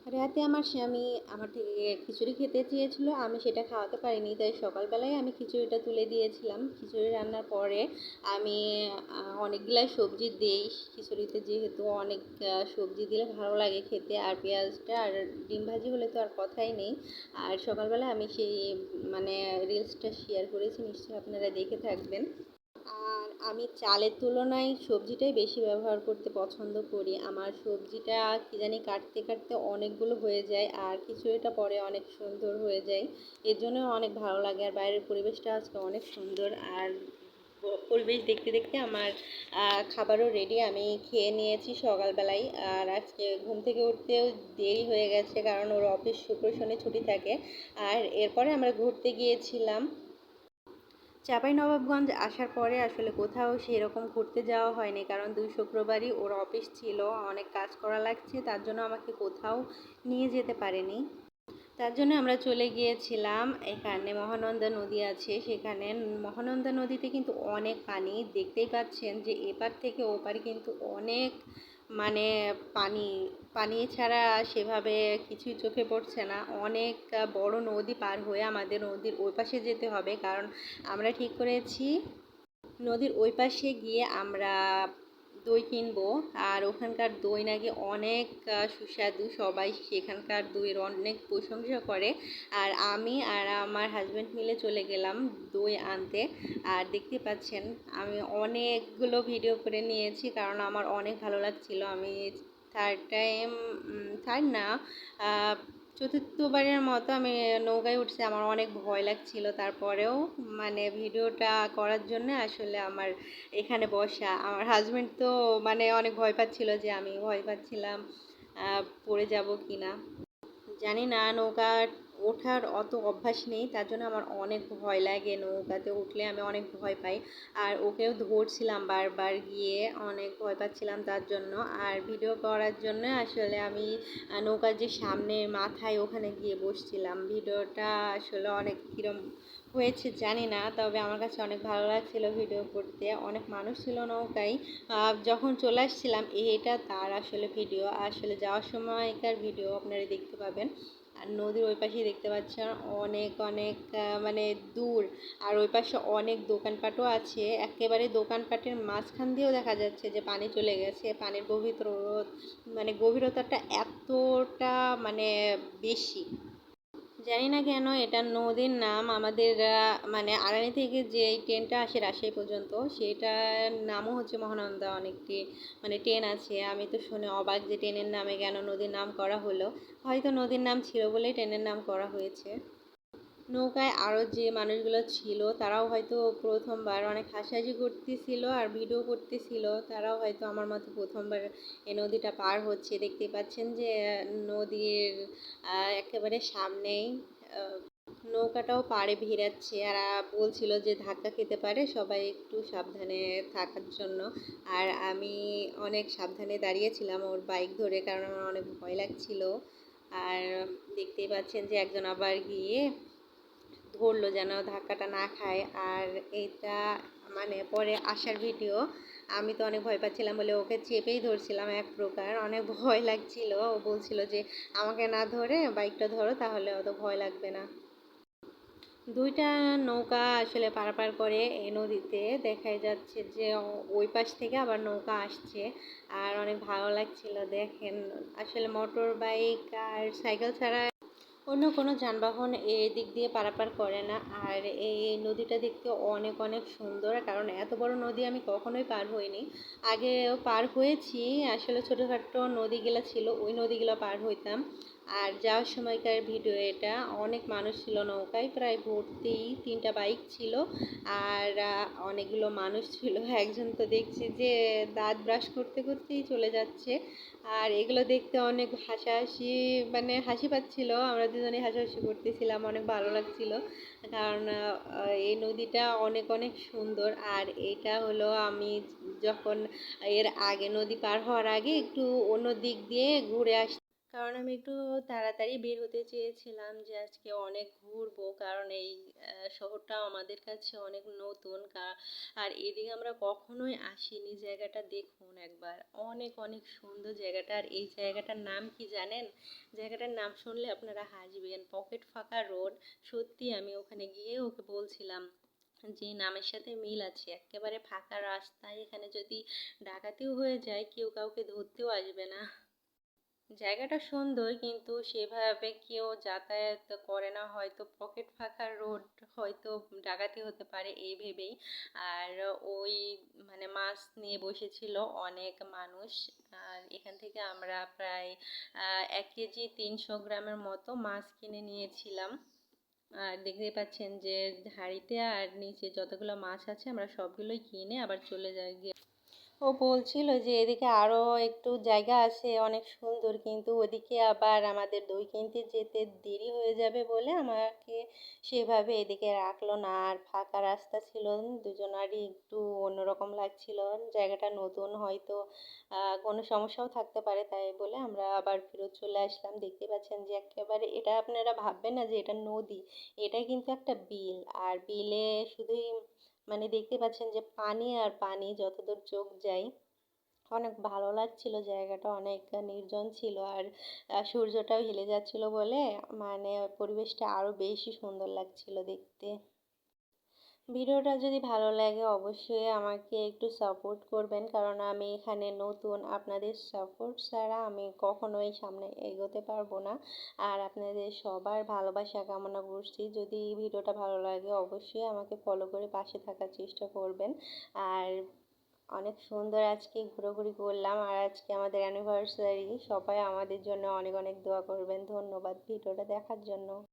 রাতে আমার স্বামী আমার থেকে খিচুড়ি খেতে চেয়েছিল, আমি সেটা খাওয়াতে পারিনি, তাই সকালবেলায় আমি খিচুড়িটা তুলে দিয়েছিলাম। খিচুড়ি রান্নার পরে আমি অনেকগুলাই সবজি দিই খিচুড়িতে, যেহেতু অনেক সবজি দিলে ভালো লাগে খেতে, আর পেঁয়াজটা আর ডিম ভাজি হলে তো আর কথাই নেই। আর সকালবেলা আমি সেই মানে রিলসটা শেয়ার করেছি, নিশ্চয়ই আপনারা দেখে থাকবেন। আর আমি চালের তুলনায় সবজিটাই বেশি ব্যবহার করতে পছন্দ করি। আমার সবজিটা কী জানি কাটতে কাটতে অনেকগুলো হয়ে যায়, আর খিচুড়িটা পরে অনেক সুন্দর হয়ে যায়। এর জন্য অনেক ভালো লাগে। আর বাইরের পরিবেশটা আজকে অনেক সুন্দর, আর পরিবেশ দেখতে দেখতে আমার খাবারও রেডি, আমি খেয়ে নিয়েছি সকালবেলায়। আর আজকে ঘুম থেকে উঠতেও দেরি হয়ে গেছে, কারণ ওর অফিস শুক্র শনি ছুটি থাকে। আর এরপরে আমরা ঘুরতে গিয়েছিলাম। চাঁপাইনবাবগঞ্জ আসার পরে আসলে কোথাও সেরকম ঘুরতে যাওয়া হয়নি, কারণ ২ শুক্রবারই ওর অফিস ছিল, অনেক কাজ করা লাগছে, তার জন্য আমাকে কোথাও নিয়ে যেতে পারেনি। তার জন্য আমরা চলে গিয়েছিলাম, এখানে মহানন্দা নদী আছে, সেখানে মহানন্দা নদীতে কিন্তু অনেক পানি, দেখতেই পাচ্ছেন যে এপার থেকে ওপার কিন্তু অনেক মানে পানি। পানি ছাড়া সেভাবে কিছুই চোখে পড়ছে না। অনেক বড় নদী পার হয়ে আমাদের নদীর ওই পাশে যেতে হবে, কারণ আমরা ঠিক করেছি নদীর ওই পাশে গিয়ে আমরা দই কিনবো। আর ওখানকার দই নাকি অনেক সুস্বাদু, সবাই সেখানকার দইয়ের অনেক প্রশংসা করে। আর আমি আর আমার হাজব্যান্ড মিলে চলে গেলাম দই আনতে। আর দেখতে পাচ্ছেন আমি অনেকগুলো ভিডিও করে নিয়েছি, কারণ আমার অনেক ভালো লাগছিল। আমি থার্ড না, চতুর্থবারের মতো আমি নৌকায় উঠছি, আমার অনেক ভয় লাগছিল, তারপরেও মানে ভিডিওটা করার জন্য আসলে আমার এখানে বসা। আমার হাজব্যান্ড তো মানে অনেক ভয় পাচ্ছিল, যে আমি ভয় পাচ্ছিলাম পড়ে যাব কি না। জানি না, নৌকা ওঠার অত অভ্যাস নেই, তার জন্য আমার অনেক ভয় লাগে, নৌকাতে উঠলে আমি অনেক ভয় পাই। আর ওকেও ধরছিলাম বারবার গিয়ে, অনেক ভয় পাচ্ছিলাম তার জন্য। আর ভিডিও করার জন্য আসলে আমি নৌকার যে সামনে মাথায় ওখানে গিয়ে বসছিলাম। ভিডিওটা আসলে অনেক কীরম হয়েছে জানি না, তবে আমার কাছে অনেক ভালো লাগছিল ভিডিও করতে। অনেক মানুষ ছিল নৌকায়। যখন চলে আসছিলাম, এটা তার আসলে ভিডিও, আসলে যাওয়ার সময়কার ভিডিও আপনারা দেখতে পাবেন। আর নদীর ওই পাশে দেখতে পাচ্ছেন অনেক অনেক মানে দূর, আর ওই পাশে অনেক দোকানপাটও আছে। একেবারে দোকানপাটের মাঝখান দিয়েও দেখা যাচ্ছে যে পানি চলে গেছে। পানির গভীরতাটা এতটা মানে বেশি। জানি না কেন এটা নদীর নাম। আমাদের মানে আড়ানি থেকে যে ট্রেনটা আসে রাজশাহী পর্যন্ত, সেটার নামও হচ্ছে মহানন্দা। অনেকটি মানে ট্রেন আছে, আমি তো শুনে অবাক যে ট্রেনের নামে কেন নদীর নাম করা হলো। হয়তো নদীর নাম ছিল বলেই ট্রেনের নাম করা হয়েছে। নৌকায় আরও যে মানুষগুলো ছিল তারাও হয়তো প্রথমবার অনেক হাসাহাসি করতেছিল আর ভিডিও করতেছিল, তারাও হয়তো আমার মতো প্রথমবার এই নদীটা পার হচ্ছে। দেখতে পাচ্ছেন যে নদীর একেবারে সামনেই নৌকাটাও পাড়ে ভিড়াচ্ছে, আর বলছিল যে ধাক্কা খেতে পারে, সবাই একটু সাবধানে থাকার জন্য। আর আমি অনেক সাবধানে দাঁড়িয়েছিলাম ওর বাইক ধরে, কারণ আমার অনেক ভয় লাগছিল। আর দেখতেই পাচ্ছেন যে একজন আবার গিয়ে ধরলো যেন ধাক্কাটা না খায়। আর এটা মানে পরে আসার ভিডিও। আমি তো অনেক ভয় পাচ্ছিলাম বলে ওকে চেপেই ধরছিলাম, এক প্রকার অনেক ভয় লাগছিল। ও বলছিল যে আমাকে না ধরে বাইকটা ধরো, তাহলে অত ভয় লাগবে না। দুইটা নৌকা আসলে পারাপার করে এই নদীতে, দেখাই যাচ্ছে যে ওই পাশ থেকে আবার নৌকা আসছে। আর অনেক ভালো লাগছিল। দেখেন আসলে মোটর বাইক আর সাইকেল ছাড়া অন্য কোনো যানবাহন এই দিক দিয়ে পারাপার করে না। আর এই নদীটা দেখতে অনেক অনেক সুন্দর, কারণ এত বড় নদী আমি কখনোই পার হইনি। আগেও পার হয়েছি, আসলে ছোটোখাটো নদীগুলো ছিল, ওই নদীগুলো পার হইতাম। আর যাওয়ার সময়কার ভিডিও এটা। অনেক মানুষ ছিল নৌকায়, প্রায় ভর্তি, 3টা বাইক ছিল। আর অনেকগুলো মানুষ ছিল। একজন তো দেখছি যে দাঁত ব্রাশ করতে করতেই চলে যাচ্ছে। আর এগুলো দেখতে অনেক হাসাহাসি মানে হাসি পাচ্ছিল, আমরা দুজনে হাসাহাসি করতেছিলাম, অনেক ভালো লাগছিল। কারণ এই নদীটা অনেক অনেক সুন্দর। আর এটা হলো আমি যখন এর আগে নদী পার হওয়ার আগে একটু অন্য দিক দিয়ে ঘুরে কারণ আমি একটু তাড়াতাড়ি বের হতে চেয়েছিলাম যে আজকে অনেক ঘুরবো, কারণ এই শহরটা আমাদের কাছে অনেক নতুন। আর এদিকে আমরা কখনোই আসিনি। জায়গাটা দেখুন একবার, অনেক অনেক সুন্দর জায়গাটা। আর এই জায়গাটার নাম কি জানেন? জায়গাটার নাম শুনলে আপনারা হাসবেন, পকেট ফাঁকা রোড। সত্যি আমি ওখানে গিয়ে ওকে বলছিলাম যে নামের সাথে মিল আছে, একেবারে ফাঁকা রাস্তায় এখানে যদি ডাকাতিও হয়ে যায় কেউ কাউকে ধরতেও আসবে না। জায়গাটা সুন্দর কিন্তু সেভাবে কেউ যাতায়াত করে না, হয়তো পকেট ফাঁকা রোড, হয়তো ডাকাতি হতে পারে এই ভেবেই। আর ওই মানে মাছ নিয়ে বসেছিল অনেক মানুষ। আর এখান থেকে আমরা প্রায় 1 কেজি 300 গ্রামের মতো মাছ কিনে নিয়েছিলাম। আর দেখতেই পাচ্ছেন যে হাঁড়িতে আর নিচে যতগুলো মাছ আছে আমরা সবগুলোই কিনে আবার চলে যাই। ও বলছিল যে এদিকে আরও একটু জায়গা আছে অনেক সুন্দর, কিন্তু ওদিকে আবার আমাদের দই কিনতে যেতে দেরি হয়ে যাবে বলে আমাকে সেভাবে এদিকে রাখলো না। আর ফাঁকা রাস্তা ছিল, দুজনারই একটু অন্যরকম লাগছিল। জায়গাটা নতুন, হয়তো কোনো সমস্যাও থাকতে পারে, তাই বলে আমরা আবার ফেরত চলে আসলাম। দেখতে পাচ্ছেন যে একেবারে, এটা আপনারা ভাববেন না যে এটা নদী, এটা কিন্তু একটা বিল। আর বিলে শুধুই মানে দেখতে পাচ্ছেন যে পানি আর পানি যতদূর চোখ যায়। অনেক ভালো লাগছিল জায়গাটা, অনেক নির্জন ছিল। আর সূর্যটাও হেলে যাচ্ছিল বলে মানে পরিবেশটা আরো বেশি সুন্দর লাগছিল দেখতে। ভিডিওটা যদি ভালো লাগে অবশ্যই আমাকে একটু সাপোর্ট করবেন, কারণ আমি এখানে নতুন। আপনাদের সাপোর্ট ছাড়া আমি কখনোই সামনে এগোতে পারবো না। আর আপনাদের সবার ভালোবাসা কামনা করছি। যদি ভিডিওটা ভালো লাগে অবশ্যই আমাকে ফলো করে পাশে থাকার চেষ্টা করবেন। আর অনেক সুন্দর আজকে ঘোরাঘুরি করলাম। আর আজকে আমাদের অ্যানিভার্সারি, সবাই আমাদের জন্য অনেক অনেক দোয়া করবেন। ধন্যবাদ ভিডিওটা দেখার জন্য।